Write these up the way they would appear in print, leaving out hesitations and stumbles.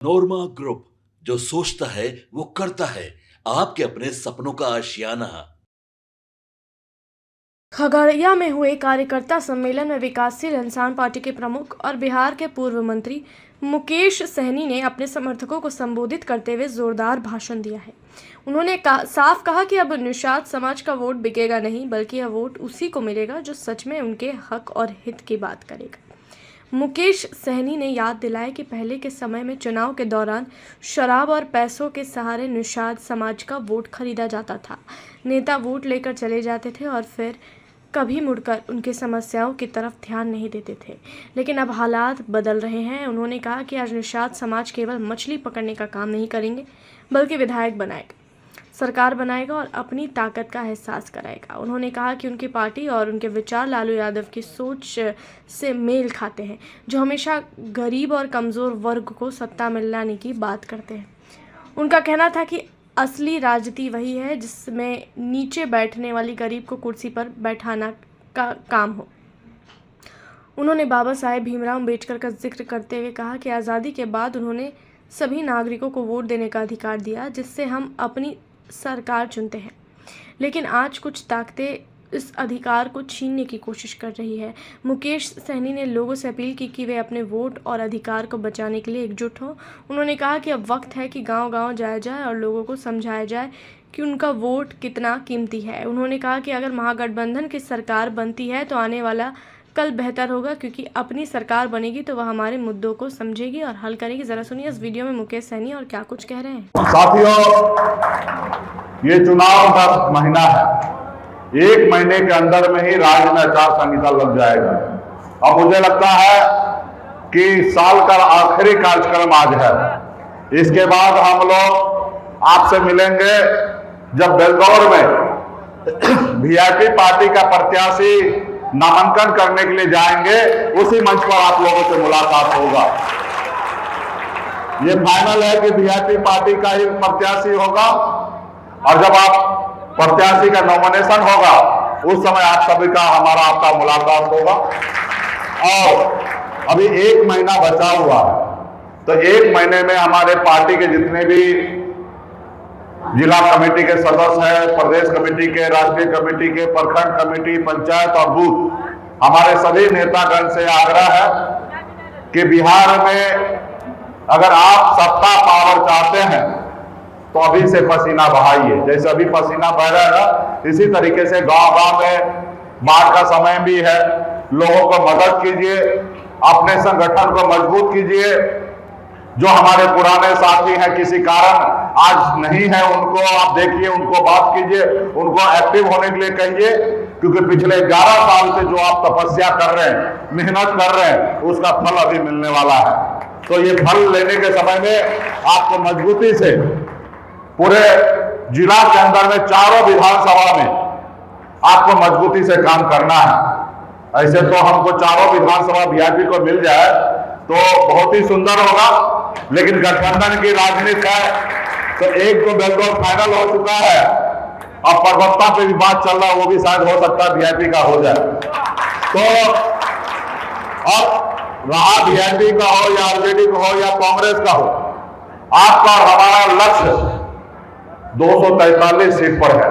नोरमा group, जो सोचता है वो करता है। आपके अपने सपनों का आशियाना। खगड़िया में हुए कार्यकर्ता सम्मेलन में विकासशील इंसान पार्टी के प्रमुख और बिहार के पूर्व मंत्री मुकेश सहनी ने अपने समर्थकों को संबोधित करते हुए जोरदार भाषण दिया है। उन्होंने साफ कहा कि अब निषाद समाज का वोट बिकेगा नहीं, बल्कि यह वोट उसी को मिलेगा जो सच में उनके हक और हित की बात करेगा। मुकेश सहनी ने याद दिलाया कि पहले के समय में चुनाव के दौरान शराब और पैसों के सहारे निषाद समाज का वोट खरीदा जाता था। नेता वोट लेकर चले जाते थे और फिर कभी मुड़कर उनकी समस्याओं की तरफ ध्यान नहीं देते थे। लेकिन अब हालात बदल रहे हैं। उन्होंने कहा कि आज निषाद समाज केवल मछली पकड़ने का काम नहीं करेंगे, बल्कि विधायक बनाएगा, सरकार बनाएगा और अपनी ताकत का एहसास कराएगा। उन्होंने कहा कि उनकी पार्टी और उनके विचार लालू यादव की सोच से मेल खाते हैं, जो हमेशा गरीब और कमज़ोर वर्ग को सत्ता मिलाने की बात करते हैं। उनका कहना था कि असली राजनीति वही है जिसमें नीचे बैठने वाली गरीब को कुर्सी पर बैठाना का काम हो। उन्होंने बाबा साहेब भीमराव अम्बेडकर का जिक्र करते हुए कहा कि आज़ादी के बाद उन्होंने सभी नागरिकों को वोट देने का अधिकार दिया, जिससे हम अपनी सरकार चुनते हैं। लेकिन आज कुछ ताकतें इस अधिकार को छीनने की कोशिश कर रही है। मुकेश सहनी ने लोगों से अपील की कि वे अपने वोट और अधिकार को बचाने के लिए एकजुट हों। उन्होंने कहा कि अब वक्त है कि गांव-गांव जाया जाए और लोगों को समझाया जाए कि उनका वोट कितना कीमती है। उन्होंने कहा कि अगर महागठबंधन की सरकार बनती है तो आने वाला कल बेहतर होगा, क्योंकि अपनी सरकार बनेगी तो वह हमारे मुद्दों को समझेगी और हल करेगी। जरा सुनिए इस वीडियो में मुकेश सहनी और क्या कुछ कह रहे हैं। साथियों, ये चुनाव का महीना है। 1 महीने के अंदर में ही राज्य में आचार संहिता लग जाएगा। अब मुझे लगता है कि साल का आखिरी कार्यक्रम आज है। इसके बाद हम लोग आपसे मिलेंगे जब बेलगौर में वीआईपी पार्टी का प्रत्याशी नामांकन करने के लिए जाएंगे। उसी मंच पर आप लोगों से मुलाकात होगा। ये फाइनल है कि वीआईपी पार्टी का ही प्रत्याशी होगा, और जब आप प्रत्याशी का नॉमिनेशन होगा उस समय आप सभी का हमारा आपका मुलाकात होगा। और अभी 1 महीना बचा हुआ है, तो 1 महीने में हमारे पार्टी के जितने भी जिला कमेटी के सदस्य हैं, प्रदेश कमेटी के, राष्ट्रीय कमेटी के, प्रखंड कमेटी, पंचायत और बूथ, हमारे सभी नेतागण से आग्रह है कि बिहार में अगर आप सत्ता पावर चाहते हैं तो अभी से पसीना बहाइए। जैसे अभी पसीना बह रहा है, इसी तरीके से गांव-गांव में बाढ़ का समय भी है, लोगों को मदद कीजिए, अपने संगठन को मजबूत कीजिए। जो हमारे पुराने साथी हैं किसी कारण आज नहीं है, उनको आप देखिए, उनको बात कीजिए, उनको एक्टिव होने के लिए कहिए, क्योंकि पिछले 11 साल से जो आप तपस्या कर रहे हैं, मेहनत कर रहे हैं, उसका फल अभी मिलने वाला है। तो ये फल लेने के समय में आपको मजबूती से पूरे जिला के अंदर में चारों विधानसभा में आपको मजबूती से काम करना है। ऐसे तो हमको चारों विधानसभा वीआईपी को मिल जाए तो बहुत ही सुंदर होगा, लेकिन गठबंधन की राजनीति है, तो एक तो बेलगौर फाइनल हो चुका है, अब परबत्ता पे भी बात चल रहा है, वो भी शायद हो सकता है वीआईपी का हो जाए। तो अब रहा वीआईपी का हो या आरजेडी का हो या कांग्रेस का हो, आपका और हमारा लक्ष्य 243 सीट पर है।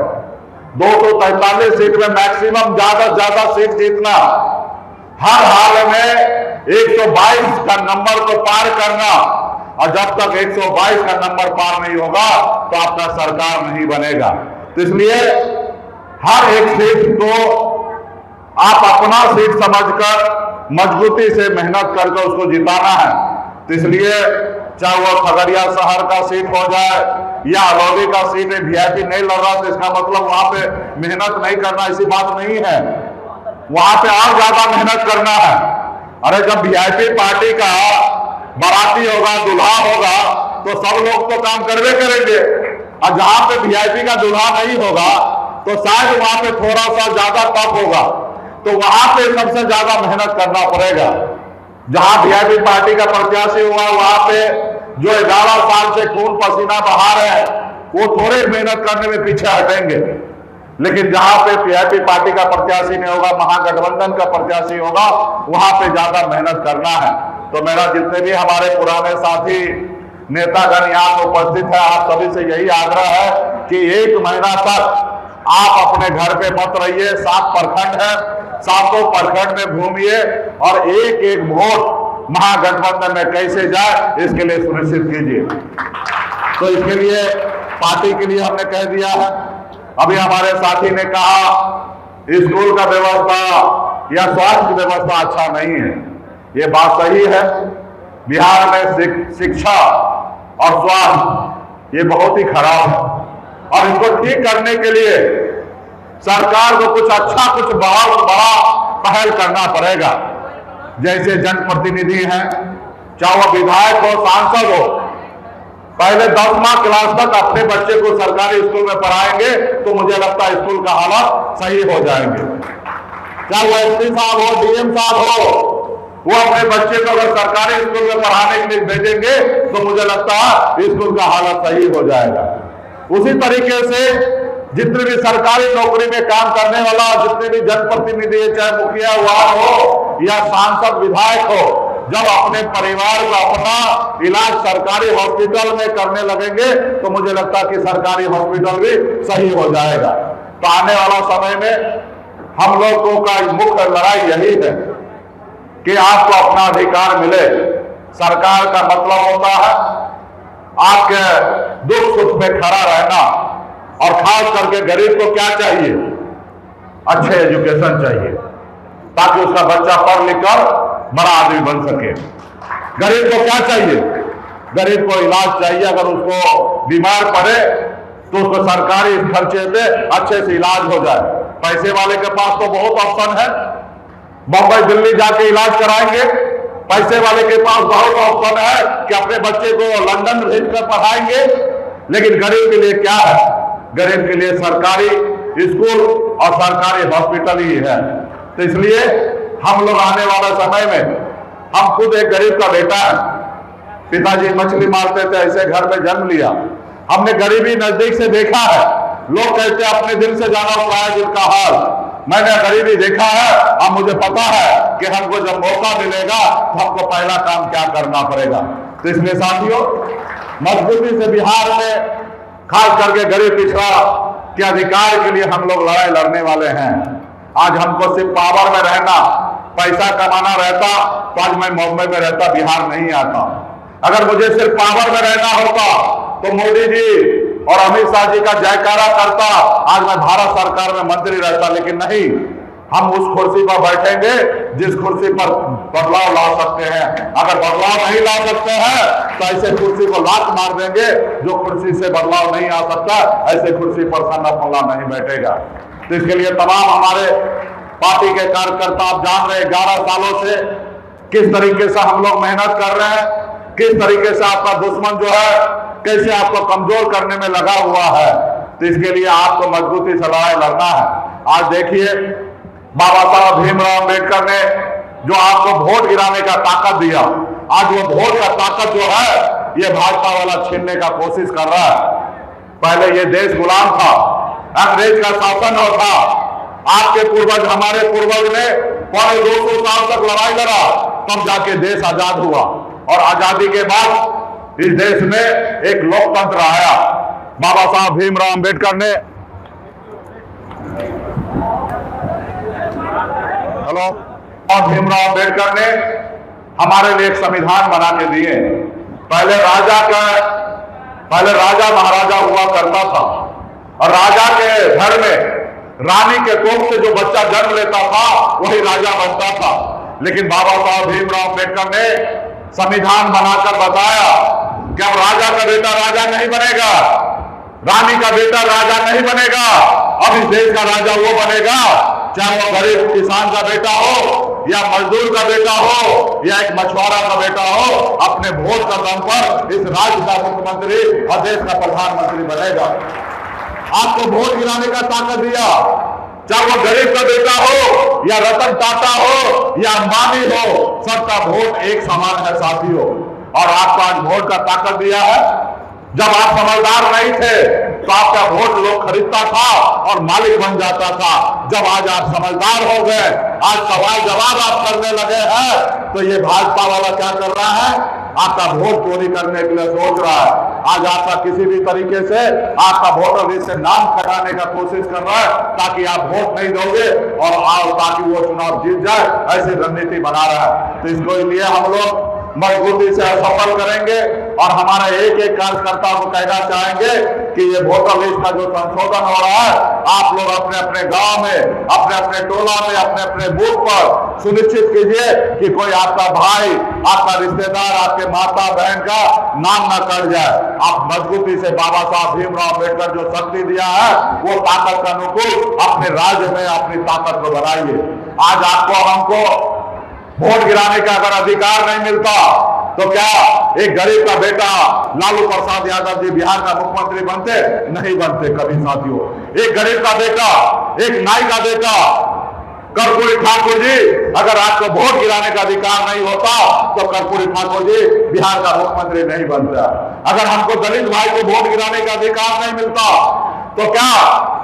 243 सीट में मैक्सिमम ज्यादा से ज्यादा सीट जीतना, हर हाल में 122 का नंबर को पार करना, और जब तक 122 का नंबर पार नहीं होगा तो आपका सरकार नहीं बनेगा। तो इसलिए हर एक सीट को आप अपना सीट समझकर मजबूती से मेहनत करके उसको जिताना है। तो इसलिए चाहे वो खगड़िया शहर का सीट हो जाए या अलौली का सीट है, वीआईपी नहीं लड़ रहा तो इसका मतलब वहां पे मेहनत नहीं करना, ऐसी बात नहीं है, वहां पे और ज्यादा मेहनत करना है। अरे जब वीआईपी पार्टी का बाराती होगा, दूल्हा होगा, तो सब लोग तो काम करवे करेंगे, और जहां पे वीआईपी का दूल्हा नहीं होगा तो शायद वहां पे थोड़ा सा ज्यादा टफ होगा, तो वहां पे सबसे ज्यादा मेहनत करना पड़ेगा। जहां वीआईपी पार्टी का प्रत्याशी हुआ वहां पे जो 11 साल से खून पसीना बहा रहे हैं वो थोड़े मेहनत करने में पीछे हटेंगे, लेकिन जहां पे वीआईपी पार्टी का प्रत्याशी नहीं होगा, महागठबंधन का प्रत्याशी होगा, वहां पे ज्यादा मेहनत करना है। तो मेरा जितने भी हमारे पुराने साथी नेतागण यहाँ पे उपस्थित है, आप सभी से यही आग्रह है कि 1 महीना तक आप अपने घर पे मत रहिए। 7 प्रखंड है, 7 प्रखंड में घूमिए और एक एक वोट महागठबंधन में कैसे जाए इसके लिए सुनिश्चित कीजिए। तो इसके लिए पार्टी के लिए हमने कह दिया है। अभी हमारे साथी ने कहा स्कूल का व्यवस्था या स्वास्थ्य व्यवस्था अच्छा नहीं है, ये बात सही है। बिहार में शिक्षा और स्वास्थ्य ये बहुत ही खराब है और इसको ठीक करने के लिए सरकार को कुछ अच्छा, कुछ बहुत बड़ा पहल करना पड़ेगा। जैसे जनप्रतिनिधि हैं, चाहे वो विधायक हो, सांसद हो, पहले 10वां क्लास तक अपने बच्चे को सरकारी स्कूल में पढ़ाएंगे तो मुझे लगता है स्कूल का हालत सही हो जाएंगे। चाहे वो एसपी साहब हो, डीएम साहब हो, वो अपने बच्चे को अगर सरकारी स्कूल में पढ़ाने के लिए भेजेंगे तो मुझे लगता है स्कूल का हालत सही हो जाएगा। उसी तरीके से जितने भी सरकारी नौकरी में काम करने वाला, जितने भी जनप्रतिनिधि, चाहे मुखिया वार्ड हो या सांसद विधायक हो, जब अपने परिवार का अपना इलाज सरकारी हॉस्पिटल में करने लगेंगे तो मुझे लगता है कि सरकारी हॉस्पिटल भी सही हो जाएगा। तो आने वाला समय में हम लोगों का मुख्य लड़ाई यही है कि आपको अपना अधिकार मिले। सरकार का मतलब होता है आपके दुख सुख में खड़ा रहना, और खास करके गरीब को क्या चाहिए? अच्छे एजुकेशन चाहिए ताकि उसका बच्चा पढ़ लिख कर बड़ा आदमी बन सके। गरीब को क्या चाहिए? गरीब को इलाज चाहिए। अगर उसको बीमार पड़े तो उसको सरकारी खर्चे पे अच्छे से इलाज हो जाए। पैसे वाले के पास तो बहुत ऑप्शन है, बंबई दिल्ली जाके इलाज कराएंगे। पैसे वाले के पास बहुत ऑप्शन है कि अपने बच्चे को लंदन भेजकर पढ़ाएंगे। लेकिन गरीब के लिए क्या है? गरीब के लिए सरकारी स्कूल और सरकारी हॉस्पिटल ही है। तो इसलिए हम लोग आने वाले समय में, हम खुद एक गरीब का बेटा है, पिताजी मछली मारते थे, ऐसे घर में जन्म लिया। हमने गरीबी नजदीक से देखा है। लोग कहते हैं अपने दिल से जाना हुआ है दिल का हाल। मैंने गरीबी देखा है। अब मुझे पता है कि हमको जब मौका मिलेगा तो हमको पहला काम क्या करना पड़ेगा। तो इसलिए साथियों, मजबूती से बिहार में खास करके गरीब पिछड़ा के अधिकार के लिए हम लोग लड़ाई लड़ने वाले हैं। आज हमको सिर्फ पावर में रहना, पैसा कमाना रहता तो आज मैं मुंबई में रहता, बिहार नहीं आता। अगर मुझे सिर्फ पावर में रहना होता तो मोदी जी और अमित शाह जी का जयकारा करता, आज मैं भारत सरकार में मंत्री रहता। लेकिन नहीं, हम उस कुर्सी पर बैठेंगे जिस कुर्सी पर बदलाव ला सकते हैं। अगर बदलाव नहीं ला सकते हैं तो ऐसे कुर्सी को लात मार देंगे। जो कुर्सी से बदलाव नहीं आ सकता, ऐसे कुर्सी पर सन्ना पल्ला नहीं बैठेगा। तो इसके लिए तमाम हमारे पार्टी के कार्यकर्ता, आप जान रहे 11 सालों से किस तरीके से हम लोग मेहनत कर रहे हैं, किस तरीके से आपका दुश्मन जो है कैसे आपको कमजोर करने में लगा हुआ है। तो इसके लिए आपको मजबूती से लड़ाई लड़ना है। आज देखिए, बाबा साहब भीमराव अम्बेडकर ने जो आपको वोट गिराने का ताकत दिया, आज वो वोट का ताकत जो है ये भाजपा वाला छीनने का कोशिश कर रहा है। पहले ये देश गुलाम था, अंग्रेज का शासन था। आपके पूर्वज, हमारे पूर्वज ने 250 साल तक लड़ाई लड़ा, तब जाके देश आजाद हुआ। और आजादी के बाद इस देश में एक लोकतंत्र आया। बाबा साहब भीमराव अम्बेडकर ने और भीमराव अम्बेडकर ने हमारे लिए एक संविधान बना के दिए। पहले राजा महाराजा हुआ करता था और राजा के घर में रानी के कोख से जो बच्चा जन्म लेता था वही राजा बनता था। लेकिन बाबा साहब भीमराव अम्बेडकर ने संविधान बनाकर बताया कि अब राजा का बेटा राजा नहीं बनेगा, रानी का बेटा राजा नहीं बनेगा। अब इस देश का राजा वो बनेगा, चाहे वो गरीब किसान का बेटा हो या मजदूर का बेटा हो या एक मछुआरा का बेटा हो, अपने वोट का दम पर इस राज्य का मुख्यमंत्री और देश का प्रधानमंत्री बनेगा। आपको वोट गिराने का ताकत दिया, चाहे वो गरीब का बेटा हो या रतन टाटा हो या अंबानी हो, सबका वोट एक समान है साथियों। और आपको आज वोट का ताकत दिया है जब आप समझदार नहीं थे तो आपका वोट लोग खरीदता था और मालिक बन जाता था। जब आज आप समझदार हो गए, आज सवाल जवाब आप करने लगे हैं, तो ये भाजपा वाला क्या कर रहा है? आपका वोट चोरी करने के लिए सोच रहा है। आज आपका किसी भी तरीके से आपका वोटर लिस्ट से नाम कटाने का कोशिश कर रहा है ताकि आप वोट नहीं दोगे और ताकि वो चुनाव जीत जाए, ऐसी रणनीति बना रहा है। तो इसको लिए हम लोग मजबूती से सफल करेंगे और हमारा एक एक कार्यकर्ता को कहना चाहेंगे कि ये वोटर लिस्ट का जो संशोधन हो रहा है, आप लोग अपने अपने गांव में, अपने अपने टोला में, अपने अपने बूथ पर सुनिश्चित कीजिए कि कोई आपका भाई, आपका रिश्तेदार, आपके माता बहन का नाम न कट जाए। आप मजबूती से बाबा साहब भीमराव अम्बेडकर जो शक्ति दिया है, वो ताकत के अनुकूल अपने राज्य में अपनी ताकत को बढ़ाइए। आज आपको हमको वोट गिराने का अगर अधिकार नहीं मिलता तो क्या एक गरीब का बेटा लालू प्रसाद यादव जी बिहार का मुख्यमंत्री बनते? नहीं बनते कभी साथियों। एक गरीब का बेटा, एक नाई का बेटा कर्पूरी ठाकुर जी, अगर आपको वोट गिराने का अधिकार नहीं होता तो कर्पूरी ठाकुर जी बिहार का मुख्यमंत्री नहीं बनता। अगर हमको दलित भाई को वोट गिराने का अधिकार नहीं मिलता तो क्या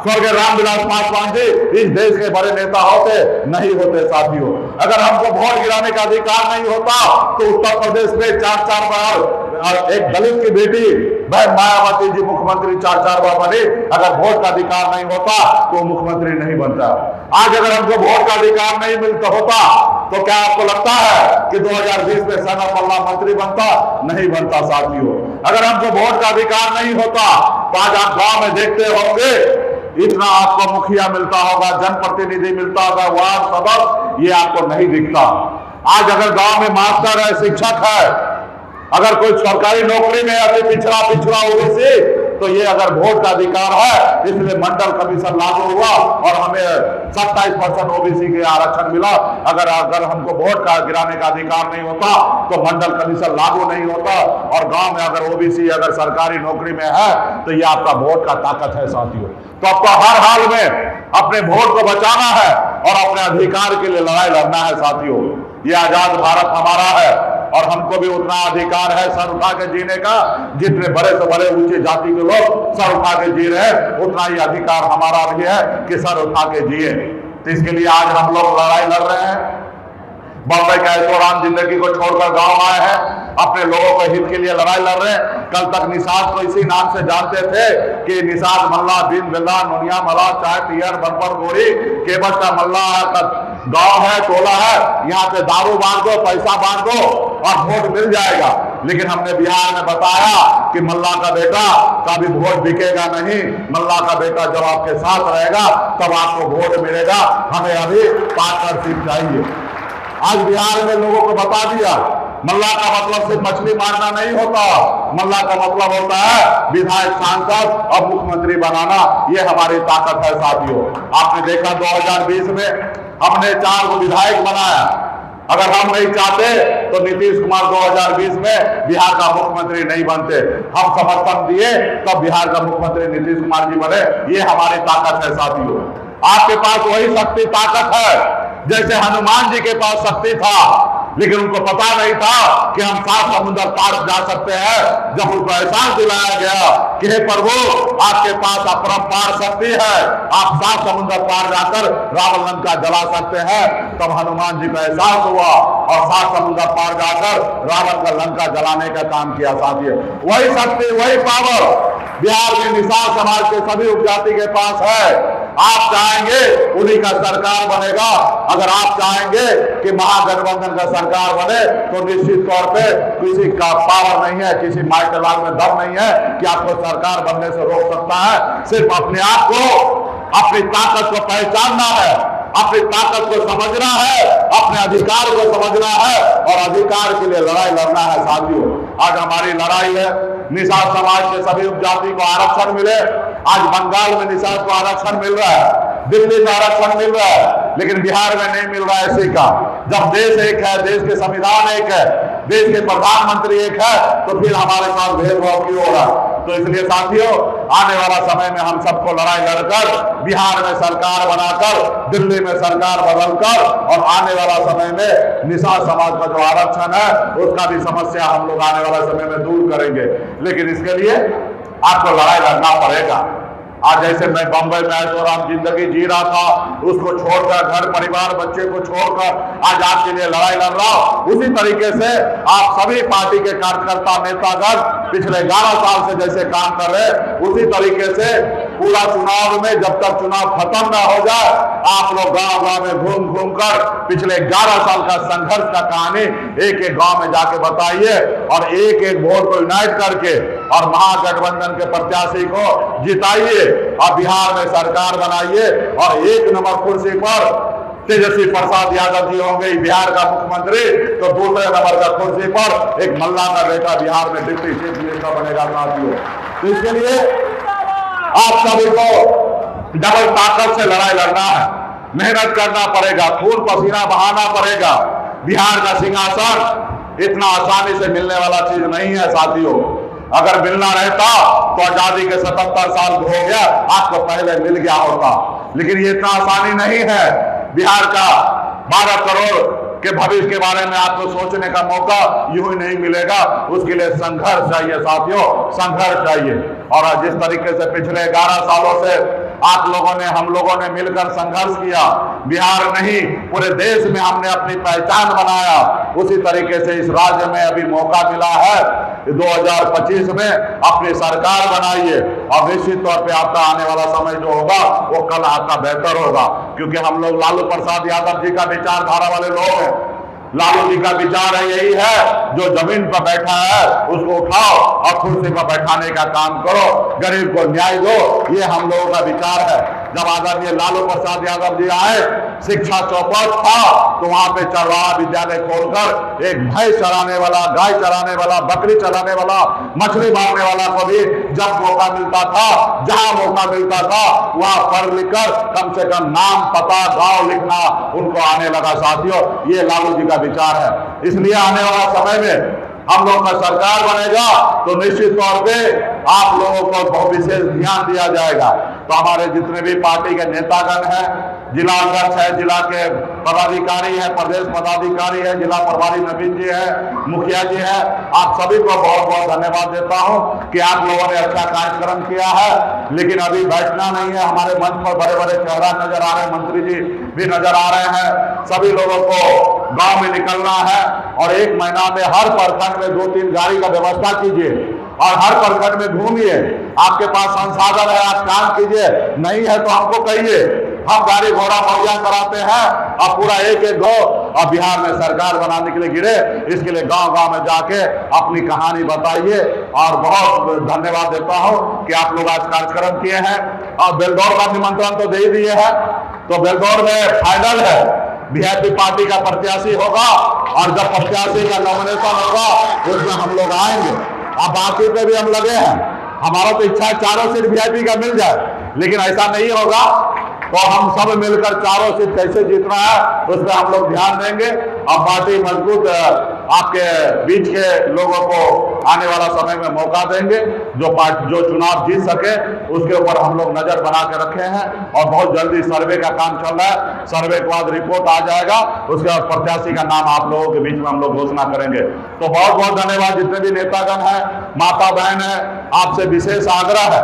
स्वर्गीय रामविलास पासवान जी इस देश के बड़े नेता होते? नहीं होते साथियों। अगर हमको वोट गिराने का अधिकार नहीं होता तो उत्तर प्रदेश में 4-4 बार एक दलित की बेटी बहन मायावती जी मुख्यमंत्री 4-4 बार बनी। अगर वोट का अधिकार नहीं होता तो मुख्यमंत्री नहीं बनता। आज अगर हमको वोट का अधिकार नहीं मिलता होता तो क्या आपको लगता है कि 2020 में सना मल्ला मंत्री बनता? नहीं बनता साथियों। अगर हमको वोट का अधिकार नहीं होता तो आज आप गांव में देखते होंगे इतना आपको मुखिया मिलता होगा, जनप्रतिनिधि मिलता होगा, वार्ड सदस्य, ये आपको नहीं दिखता। आज अगर गांव में मास्टर है, शिक्षक है, अगर कोई सरकारी नौकरी में अति पिछड़ा ओबीसी, तो ये अगर वोट का अधिकार है, इसलिए मंडल कमीशन लागू हुआ और हमें 27% ओबीसी के आरक्षण मिला। अगर हमको वोट का गिराने का अधिकार नहीं होता तो मंडल कमीशन लागू नहीं होता और गांव में अगर ओबीसी अगर सरकारी नौकरी में है तो ये आपका वोट का ताकत है साथियों। तो आपको हर हाल में अपने वोट को बचाना है और अपने अधिकार के लिए लड़ाई लड़ना है साथियों। ये आजाद भारत हमारा है और हमको भी उतना अधिकार है सर उठा के जीने का, जितने बड़े से बड़े ऊंचे जाति के लोग सर उठा के जी रहे हैं, उतना ही अधिकार हमारा भी है कि सर उठा के जिए। तो इसके लिए आज हम लोग लड़ाई लड़ रहे हैं। बम्बई के ऐशोआराम जिंदगी को छोड़कर गांव आए हैं, अपने लोगों के हित के लिए लड़ाई लड़ रहे हैं। कल तक निषाद को इसी नाम से जानते थे कि निषाद मल्ला बिन बिल्ला नोनिया मला चाय पियर बंपर गोरी केबस का मल्ला गांव है, टोला है, यहाँ पे दारू बांध दो, पैसा बांध दो और वोट मिल जाएगा। लेकिन हमने बिहार में बताया कि मल्ला का बेटा कभी वोट बिकेगा नहीं, मल्ला का बेटा जब आपके साथ रहेगा तब आपको वोट मिलेगा। हमें अभी पार्टनरशिप चाहिए। आज बिहार में लोगों को बता दिया मल्ला का मतलब सिर्फ मछली मारना नहीं होता, मल्ला का मतलब होता है विधायक, सांसद और मुख्यमंत्री बनाना। ये हमारी ताकत है साथियों। आपने देखा 2020 में हमने 4 विधायक बनाया। अगर हम नहीं चाहते तो नीतीश कुमार 2020 में बिहार का मुख्यमंत्री नहीं बनते। हम समर्थन दिए तब बिहार का मुख्यमंत्री नीतीश कुमार जी बने। ये हमारी ताकत है साथियों। आपके पास वही शक्ति ताकत है जैसे हनुमान जी के पास शक्ति था, लेकिन उनको पता नहीं था कि हम 7 समुद्र पार जा सकते हैं। जब उनको एहसास दिलाया गया कि हे प्रभु आपके पास अपरंपार शक्ति है, आप 7 समुद्र पार जाकर रावण लंका जला सकते हैं, तब हनुमान जी को एहसास हुआ और 7 समुद्र पार जाकर रावण का लंका जलाने का काम किया साथियों। वही शक्ति, वही पावर बिहार में निषाद समाज के सभी उपजाति के पास है। आप चाहेंगे उन्हीं का सरकार बनेगा। अगर आप चाहेंगे कि महागठबंधन का सरकार बने तो निश्चित तौर पे किसी का पावर नहीं है, किसी माइकलाल में दम नहीं है कि आपको सरकार बनने से रोक सकता है। सिर्फ अपने आप को, अपनी ताकत को पहचानना है, अपनी ताकत को समझना है, अपने अधिकार को समझना है और अधिकार के लिए लड़ाई लड़ना है साथियों। आज हमारी लड़ाई है निषाद समाज के सभी उपजाति को आरक्षण मिले। आज बंगाल में निषाद को आरक्षण मिल रहा है, दिल्ली में आरक्षण मिल रहा है, लेकिन बिहार में नहीं मिल रहा है इसी का। जब देश एक है, देश के संविधान एक है, देश के प्रधानमंत्री एक है, तो फिर हमारे पास भेदभाव क्यों हो रहा है? तो इसलिए साथियों आने वाला समय में हम सबको लड़ाई लड़कर बिहार में सरकार बनाकर, दिल्ली में सरकार बदलकर और आने वाला समय में निषाद समाज का जो आरक्षण है उसका भी समस्या हम लोग आने वाला समय में दूर करेंगे। लेकिन इसके लिए आपको लड़ाई लड़ना पड़ेगा। आज जैसे मैं बंबई में ऐशोआराम जिंदगी जी रहा था, उसको छोड़कर, घर परिवार बच्चे को छोड़कर आज आपके लिए लड़ाई लड़ रहा हूं, उसी तरीके से आप सभी पार्टी के कार्यकर्ता नेतागण पिछले 11 साल से जैसे काम कर रहे, उसी तरीके से पूरा चुनाव में जब तक चुनाव खत्म ना हो जाए, आप लोग गांव-गांव में घूम घूम कर पिछले 11 साल का संघर्ष का कहानी एक एक गांव में जाके बताइए और एक एक वोट को यूनाइट करके और महागठबंधन के प्रत्याशी को जिताइए और बिहार में सरकार बनाइए और 1 नंबर कुर्सी पर तेजस्वी प्रसाद यादव जी होंगे बिहार का मुख्यमंत्री, तो दूसरे नंबर का कुर्सी पर एक मल्ला का बेटा बिहार में डिप्टी चीफ मिनिस्टर बनेगा साथियों। तो इसके लिए आप सभी को डबल ताकत से लड़ाई लड़ना है, मेहनत करना पड़ेगा, खून पसीना बहाना पड़ेगा। बिहार का सिंहासन इतना आसानी से मिलने वाला चीज नहीं है साथियों। अगर मिलना रहता तो आजादी के 77 साल हो गया, आपको पहले मिल गया होता, लेकिन ये इतना आसानी नहीं है। बिहार का 12 करोड़ के भविष्य के बारे में आपको सोचने का मौका यूं ही नहीं मिलेगा। उसके लिए संघर्ष चाहिए साथियों, संघर्ष चाहिए। और जिस तरीके से पिछले 11 सालों से आप लोगों ने, हम लोगों ने मिलकर संघर्ष किया, बिहार नहीं पूरे देश में हमने अपनी पहचान बनाया, उसी तरीके से इस राज्य में अभी मौका मिला है 2025 में अपनी सरकार बनाइए और निश्चित तौर पे आपका आने वाला समय जो होगा वो कल आपका बेहतर होगा। क्योंकि हम लोग लालू प्रसाद यादव जी का विचारधारा वाले लोग हैं। लालू जी का विचार है यही है, जो जमीन पर बैठा है उसको उठाओ और कुर्सी पर बैठाने का काम करो, गरीब को न्याय दो, ये हम लोगों का विचार है। जब आदरणीय लालू प्रसाद यादव जी आए, शिक्षा चौपट था तो वहां पे चरवाहा विद्यालय खोलकर एक भैंस चराने वाला, गाय चराने वाला, बकरी चराने वाला, मछली मारने वाला को भी जब मौका मिलता था, जहां मौका मिलता था वहां पढ़ लिखकर कम से कम नाम, पता, गांव लिखना उनको आने लगा साथियों। ये लालू जी का विचार है। इसलिए आने वाला समय में हम लोग का सरकार बनेगा तो निश्चित तौर पे आप लोगों को बहुत विशेष ध्यान दिया जाएगा। तो हमारे जितने भी पार्टी के नेतागण हैं, जिला अध्यक्ष है, जिला के पदाधिकारी है, प्रदेश पदाधिकारी है, जिला प्रभारी नवीन जी है, मुखिया जी है, आप सभी को बहुत बहुत धन्यवाद देता हूं कि आप लोगों ने अच्छा कार्यक्रम किया है। लेकिन अभी बैठना नहीं है, हमारे मंच पर बड़े बड़े चेहरा नजर आ रहे हैं, मंत्री जी भी नजर आ रहे हैं। सभी लोगों को गांव में निकलना है और 1 महीना में हर प्रखंड में 2-3 गाड़ी का व्यवस्था कीजिए और हर प्रखंड में घूमिए। आपके पास संसाधन है, आप काम कीजिए, नहीं है तो हमको कहिए, हम गाड़ी घोड़ा मुहैया कराते हैं और पूरा एक एक गांव और बिहार में सरकार बनाने के लिए गिरे। इसके लिए गांव गांव में जाके अपनी कहानी बताइए और बहुत धन्यवाद देता हूं कि आप लोग आज कार्यक्रम किए हैं और बेलदौर का निमंत्रण तो दे ही दिए हैं। तो बेलदौर में फाइनल है, वीआईपी पार्टी का प्रत्याशी होगा और जब प्रत्याशी का नॉमिनेशन होगा उसमें हम लोग आएंगे। अब बाकी पे भी हम लगे हैं, हमारा तो इच्छा है 4 सीट वीआईपी का मिल जाए, लेकिन ऐसा नहीं होगा तो हम सब मिलकर 4 सीट कैसे जीतना है उस पर हम लोग ध्यान देंगे। अब पार्टी मजबूत आपके बीच के लोगों को आने वाला समय में मौका देंगे, जो चुनाव जीत सके उसके ऊपर हम लोग नजर बना के रखे हैं और बहुत जल्दी सर्वे का काम चल रहा है। सर्वे के बाद रिपोर्ट आ जाएगा, उसके बाद प्रत्याशी का नाम आप लोगों के बीच में हम लोग घोषणा करेंगे। तो बहुत बहुत धन्यवाद जितने भी नेतागण हैं, माता बहन है, आपसे विशेष आग्रह है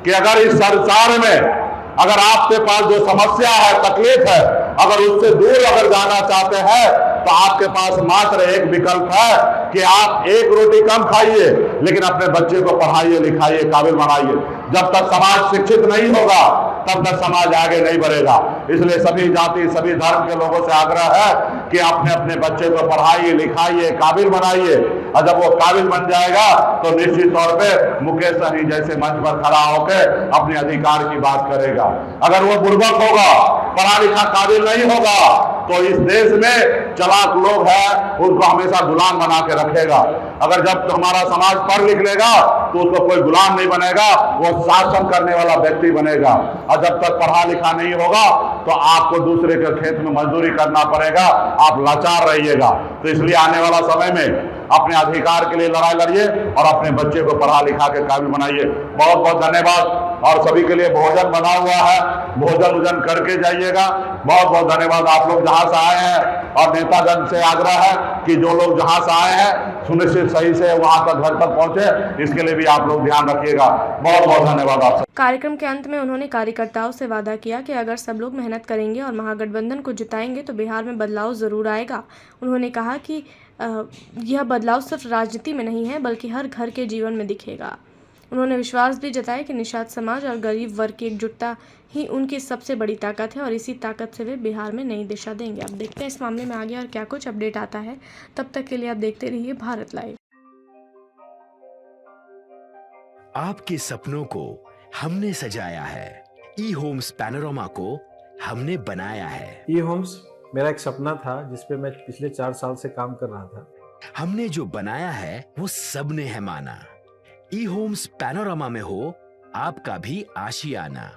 कि अगर इस संसार में अगर आपके पास जो समस्या है, तकलीफ है, अगर उससे दूर अगर जाना चाहते हैं तो आपके पास मात्र एक विकल्प है कि आप 1 रोटी कम खाइए लेकिन अपने बच्चे को पढ़ाइए, लिखाइए, काबिल बनाइए। जब तक समाज शिक्षित नहीं होगा तब तक समाज आगे नहीं बढ़ेगा। इसलिए सभी जाति, सभी धर्म के लोगों से आग्रह है कि अपने अपने बच्चे को पढ़ाइए, लिखाइए, काबिल बनाइए और जब वो काबिल बन जाएगा तो निश्चित तौर पे मुकेश सहनी जैसे मंच पर खड़ा होकर अपने अधिकार की बात करेगा। अगर वो बुर्बक होगा, पढ़ा लिखा काबिल नहीं होगा तो इस देश में चालाक लोग हैं उनको हमेशा गुलाम बना के रखेगा। अगर जब हमारा समाज पढ़ लिख लेगा तो उसको कोई गुलाम नहीं बनेगा, वो शासन करने वाला व्यक्ति बनेगा। और जब तक पढ़ा लिखा नहीं होगा तो आपको दूसरे के खेत में मजदूरी करना पड़ेगा, आप लाचार रहिएगा। तो इसलिए आने वाला समय में अपने अधिकार के लिए लड़ाई लड़िए और अपने बच्चे को पढ़ा लिखा के काबिल बनाइए। बहुत बहुत धन्यवाद। और सभी के लिए भोजन बना हुआ है, भोजन उजन करके जाइएगा। बहुत बहुत धन्यवाद। आप लोग जहां से आए हैं और नेतागण से आग्रह है कि जो लोग जहां से आए हैं सुनिश्चित सही से वहां तक घर तक पहुंचे, इसके लिए भी आप लोग ध्यान रखिएगा। बहुत बहुत धन्यवाद आप सब। कार्यक्रम के अंत में उन्होंने कार्यकर्ताओं से वादा किया कि अगर सब लोग मेहनत करेंगे और महागठबंधन को जिताएंगे तो बिहार में बदलाव ज़रूर आएगा। उन्होंने कहा कि यह बदलाव सिर्फ राजनीति में नहीं है बल्कि हर घर के जीवन में दिखेगा। उन्होंने विश्वास भी जताया कि निषाद समाज और गरीब वर्ग की एकजुटता ही उनकी सबसे बड़ी ताकत है और इसी ताकत से वे बिहार में नई दिशा देंगे। अब देखते हैं इस मामले में आगे और क्या कुछ अपडेट आता है। तब तक के लिए आप देखते रहिए भारत लाइव। आपके सपनों को हमने सजाया है, ई होम्स पैनोरमा को हमने बनाया है। ई होम्स मेरा एक सपना था जिसपे मैं पिछले 4 साल से काम कर रहा था। हमने जो बनाया है वो सबने है माना। ई होम्स पैनोरमा में हो आपका भी आशियाना।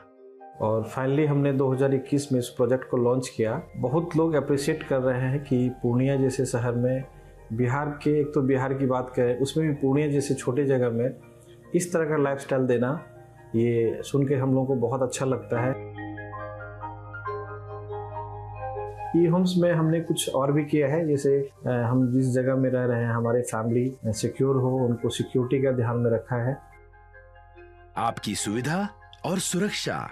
और फाइनली हमने 2021 में इस प्रोजेक्ट को लॉन्च किया। बहुत लोग अप्रिशिएट कर रहे हैं कि पूर्णिया जैसे शहर में बिहार के, एक तो बिहार की बात करें उसमें भी पूर्णिया जैसे छोटे जगह में इस तरह का लाइफस्टाइल देना, ये सुन के हम लोगों को बहुत अच्छा लगता है। ई होम्स में हमने कुछ और भी किया है, जैसे हम जिस जगह में रह रहे हैं हमारे फैमिली सिक्योर हो, उनको सिक्योरिटी का ध्यान में रखा है। आपकी सुविधा और सुरक्षा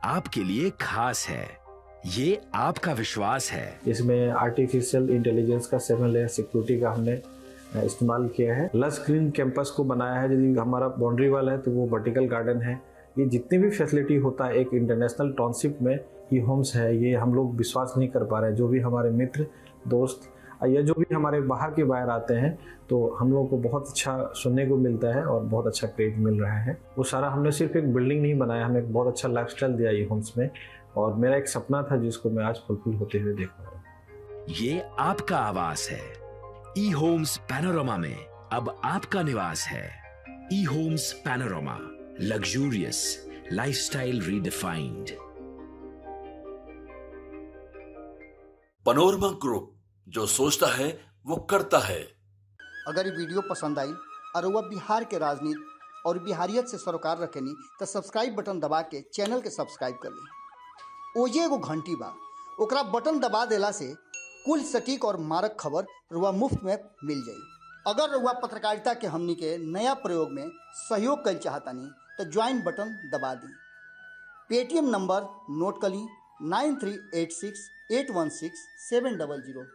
आपके लिए खास है, ये आपका विश्वास है। इसमें आर्टिफिशियल इंटेलिजेंस का 7 लेयर सिक्योरिटी का हमने इस्तेमाल किया है। लस ग्रीन कैंपस को बनाया है। यदि हमारा बाउंड्री वाल है तो वो वर्टिकल गार्डन है। ये जितनी भी फैसिलिटी होता है एक इंटरनेशनल टाउनशिप में ई होम्स है, ये हम लोग विश्वास नहीं कर पा रहे हैं। जो भी हमारे मित्र दोस्त या जो भी हमारे बाहर के बाहर आते हैं तो हम लोगों को बहुत अच्छा सुनने को मिलता है और बहुत अच्छा क्रेडिट मिल रहा है। वो सारा हमने सिर्फ एक बिल्डिंग नहीं बनाया, हमें एक बहुत अच्छा लाइफस्टाइल दिया ई होम्स में, और मेरा एक सपना था जिसको मैं आज फुलफिल होते हुए देख रहा हूँ। ये आपका आवास है। ई होम्स पैनोरमा में अब आपका निवास है। E homes Panorama, luxurious lifestyle redefined. Panorama group, जो सोचता है वो करता है। अगर ये वीडियो पसंद आई और वह बिहार के राजनीति और बिहारियत से सरोकार रखेनी तो सब्सक्राइब बटन दबा के चैनल के सब्सक्राइब कर ली। ओजे एगो घंटी बा, ओकरा बटन दबा देला से कुल सटीक और मारक खबर रुआ मुफ्त में मिल जाई। अगर रुआ पत्रकारिता के हमनी के नया प्रयोग में सहयोग कर चाहतानी तो ज्वाइन बटन दबा दी। पेटीएम नंबर नोट कर ली 9386 816 700।